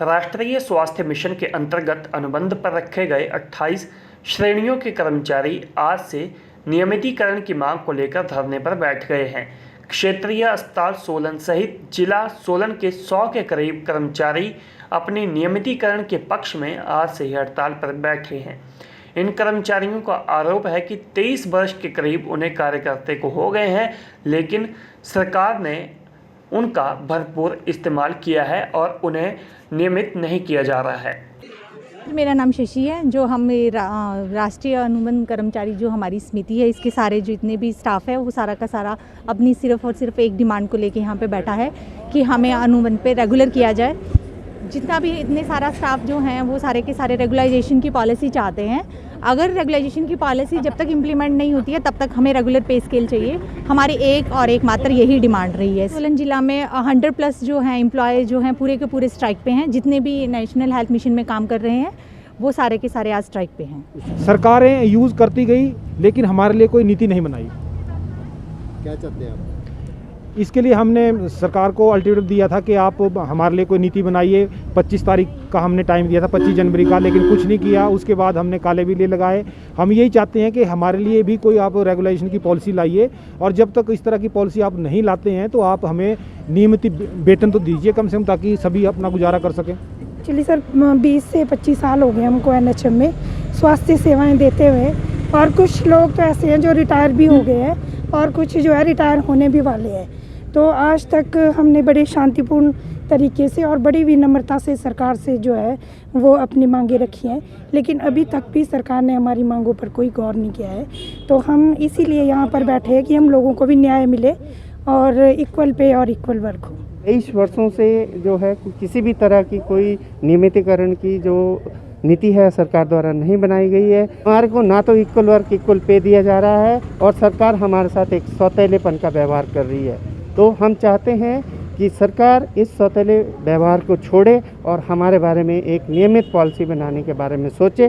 राष्ट्रीय स्वास्थ्य मिशन के अंतर्गत अनुबंध पर रखे गए 28 श्रेणियों के कर्मचारी आज से नियमितीकरण की मांग को लेकर धरने पर बैठ गए हैं। क्षेत्रीय अस्पताल सोलन सहित जिला सोलन के 100 के करीब कर्मचारी अपने नियमितीकरण के पक्ष में आज से ही हड़ताल पर बैठे हैं। इन कर्मचारियों का आरोप है कि 23 वर्ष के करीब उन्हें कार्य करते को हो गए हैं, लेकिन सरकार ने उनका भरपूर इस्तेमाल किया है और उन्हें नियमित नहीं किया जा रहा है। मेरा नाम शशि है। जो हम राष्ट्रीय अनुबंध कर्मचारी जो हमारी समिति है, इसके सारे जो इतने भी स्टाफ है वो सारा का सारा अपनी सिर्फ और सिर्फ एक डिमांड को लेके यहाँ पे बैठा है कि हमें अनुबंध पे रेगुलर किया जाए। जितना भी इतने सारा स्टाफ जो हैं वो सारे के सारे रेगुलाइजेशन की पॉलिसी चाहते हैं। अगर रेगुलाइजेशन की पॉलिसी जब तक इम्प्लीमेंट नहीं होती है तब तक हमें रेगुलर पे स्केल चाहिए। हमारी एक और एक मात्र यही डिमांड रही है। सोलन जिला में 100+ जो हैं एम्प्लॉय जो हैं पूरे के पूरे स्ट्राइक पे हैं। जितने भी नेशनल हेल्थ मिशन में काम कर रहे हैं वो सारे के सारे आज स्ट्राइक पे हैं। सरकारें यूज़ करती गई लेकिन हमारे लिए कोई नीति नहीं बनाई। क्या चाहते हैं आप? इसके लिए हमने सरकार को अल्टीमेटम दिया था कि आप हमारे लिए कोई नीति बनाइए। 25 तारीख का हमने टाइम दिया था, 25 जनवरी का, लेकिन कुछ नहीं किया। उसके बाद हमने काले बिल्ले लगाए। हम यही चाहते हैं कि हमारे लिए भी कोई आप रेगुलेशन की पॉलिसी लाइए, और जब तक इस तरह की पॉलिसी आप नहीं लाते हैं तो आप हमें नियमित वेतन तो दीजिए कम से कम, ताकि सभी अपना गुजारा कर सकें। एक्चुअली सर 20 से 25 साल हो गए हमको NHM में स्वास्थ्य सेवाएं देते हुए, और कुछ लोग तो ऐसे हैं जो रिटायर भी हो गए हैं और कुछ जो है रिटायर होने भी वाले हैं। तो आज तक हमने बड़े शांतिपूर्ण तरीके से और बड़ी विनम्रता से सरकार से जो है वो अपनी मांगे रखी हैं, लेकिन अभी तक भी सरकार ने हमारी मांगों पर कोई गौर नहीं किया है। तो हम इसीलिए यहाँ पर बैठे हैं कि हम लोगों को भी न्याय मिले और इक्वल पे और इक्वल वर्क हो। 23 वर्षों से जो है किसी भी तरह की कोई नियमितीकरण की जो नीति है सरकार द्वारा नहीं बनाई गई है। हमारे को ना तो इक्वल वर्क इक्वल पे दिया जा रहा है, और सरकार हमारे साथ एक सौतेलेपन का व्यवहार कर रही है। तो हम चाहते हैं कि सरकार इस सौतेले व्यवहार को छोड़े और हमारे बारे में एक नियमित पॉलिसी बनाने के बारे में सोचे।